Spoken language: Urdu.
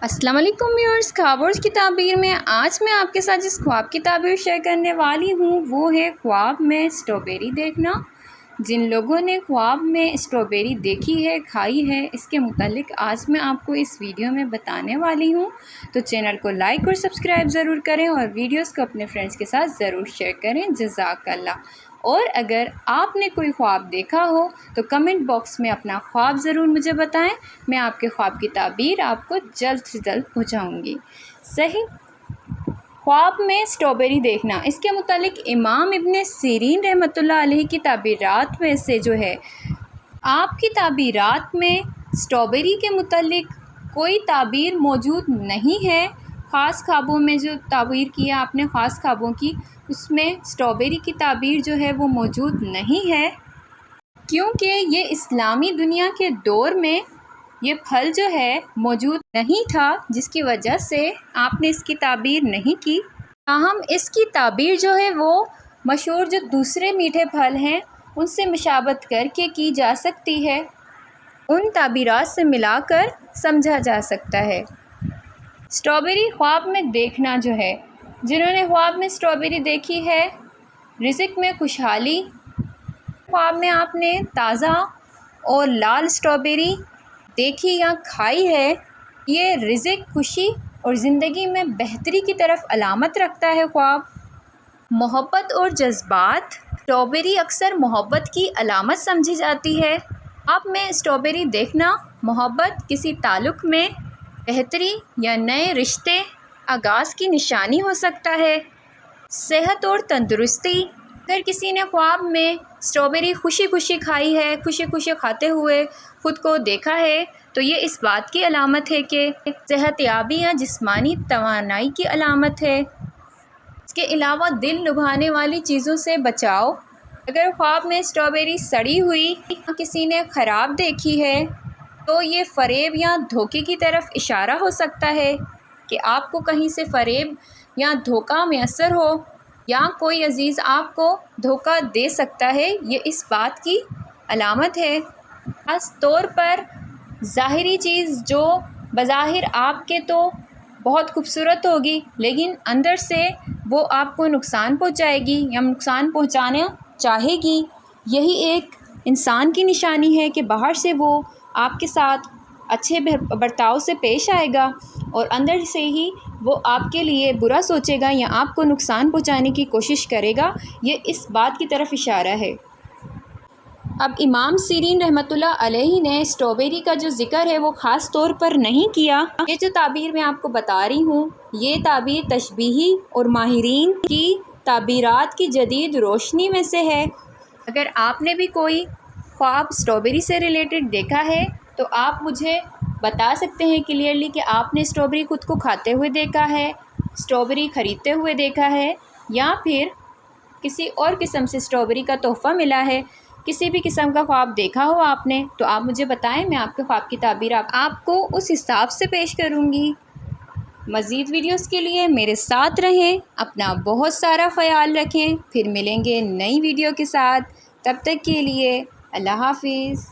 السلام علیکم ویورز، خوابوں کی تعبیر میں آج میں آپ کے ساتھ جس خواب کی تعبیر شیئر کرنے والی ہوں وہ ہے خواب میں اسٹرابیری دیکھنا۔ جن لوگوں نے خواب میں اسٹرابیری دیکھی ہے، کھائی ہے، اس کے متعلق آج میں آپ کو اس ویڈیو میں بتانے والی ہوں، تو چینل کو لائک اور سبسکرائب ضرور کریں اور ویڈیوز کو اپنے فرینڈز کے ساتھ ضرور شیئر کریں۔ جزاک اللہ۔ اور اگر آپ نے کوئی خواب دیکھا ہو تو کمنٹ باکس میں اپنا خواب ضرور مجھے بتائیں، میں آپ کے خواب کی تعبیر آپ کو جلد سے جلد پہنچاؤں گی۔ صحیح، خواب میں اسٹرابیری دیکھنا، اس کے متعلق امام ابن سیرین رحمۃ اللہ علیہ کی تعبیرات میں سے جو ہے، آپ کی تعبیرات میں اسٹرابیری کے متعلق کوئی تعبیر موجود نہیں ہے۔ خاص خوابوں میں جو تعبیر کیا آپ نے، خاص خوابوں کی، اس میں اسٹرابیری کی تعبیر جو ہے وہ موجود نہیں ہے، کیونکہ یہ اسلامی دنیا کے دور میں یہ پھل جو ہے موجود نہیں تھا، جس کی وجہ سے آپ نے اس کی تعبیر نہیں کی۔ تاہم اس کی تعبیر جو ہے وہ مشہور جو دوسرے میٹھے پھل ہیں ان سے مشابہت کر کے کی جا سکتی ہے، ان تعبیرات سے ملا کر سمجھا جا سکتا ہے۔ اسٹرابیری خواب میں دیکھنا جو ہے، جنہوں نے خواب میں اسٹرابیری دیکھی ہے، رزق میں خوشحالی، خواب میں آپ نے تازہ اور لال اسٹرابیری دیکھی یا کھائی ہے، یہ رزق، خوشی اور زندگی میں بہتری کی طرف علامت رکھتا ہے۔ خواب محبت اور جذبات، اسٹرابیری اکثر محبت کی علامت سمجھی جاتی ہے۔ خواب میں اسٹرابیری دیکھنا محبت، کسی تعلق میں بہتری یا نئے رشتے آغاز کی نشانی ہو سکتا ہے۔ صحت اور تندرستی، اگر کسی نے خواب میں اسٹرابیری خوشی خوشی کھائی ہے، خوشی خوشی کھاتے ہوئے خود کو دیکھا ہے، تو یہ اس بات کی علامت ہے کہ صحت یابی یا جسمانی توانائی کی علامت ہے۔ اس کے علاوہ دل لبھانے والی چیزوں سے بچاؤ، اگر خواب میں اسٹرابیری سڑی ہوئی یا کسی نے خراب دیکھی ہے تو یہ فریب یا دھوکے کی طرف اشارہ ہو سکتا ہے کہ آپ کو کہیں سے فریب یا دھوکہ میسر ہو، یا کوئی عزیز آپ کو دھوکہ دے سکتا ہے، یہ اس بات کی علامت ہے۔ خاص طور پر ظاہری چیز جو بظاہر آپ کے تو بہت خوبصورت ہوگی لیکن اندر سے وہ آپ کو نقصان پہنچائے گی یا نقصان پہنچانا چاہے گی، یہی ایک انسان کی نشانی ہے کہ باہر سے وہ آپ کے ساتھ اچھے برتاؤ سے پیش آئے گا اور اندر سے ہی وہ آپ کے لیے برا سوچے گا یا آپ کو نقصان پہنچانے کی کوشش کرے گا، یہ اس بات کی طرف اشارہ ہے۔ اب امام سیرین رحمۃ اللہ علیہ نے اسٹرابیری کا جو ذکر ہے وہ خاص طور پر نہیں کیا۔ یہ جو تعبیر میں آپ کو بتا رہی ہوں، یہ تعبیر تشبیہی اور ماہرین کی تعبیرات کی جدید روشنی میں سے ہے۔ اگر آپ نے بھی کوئی خواب اسٹرابیری سے ریلیٹڈ دیکھا ہے تو آپ مجھے بتا سکتے ہیں کلیئرلی کہ آپ نے اسٹرابیری خود کو کھاتے ہوئے دیکھا ہے، اسٹرابیری خریدتے ہوئے دیکھا ہے، یا پھر کسی اور قسم سے اسٹرابیری کا تحفہ ملا ہے، کسی بھی قسم کا خواب دیکھا ہو آپ نے تو آپ مجھے بتائیں، میں آپ کے خواب کی تعبیر آپ کو اس حساب سے پیش کروں گی۔ مزید ویڈیوز کے لیے میرے ساتھ رہیں، اپنا بہت سارا خیال رکھیں، پھر ملیں گے نئی ویڈیو کے ساتھ، تب تک کے لیے اللہ حافظ۔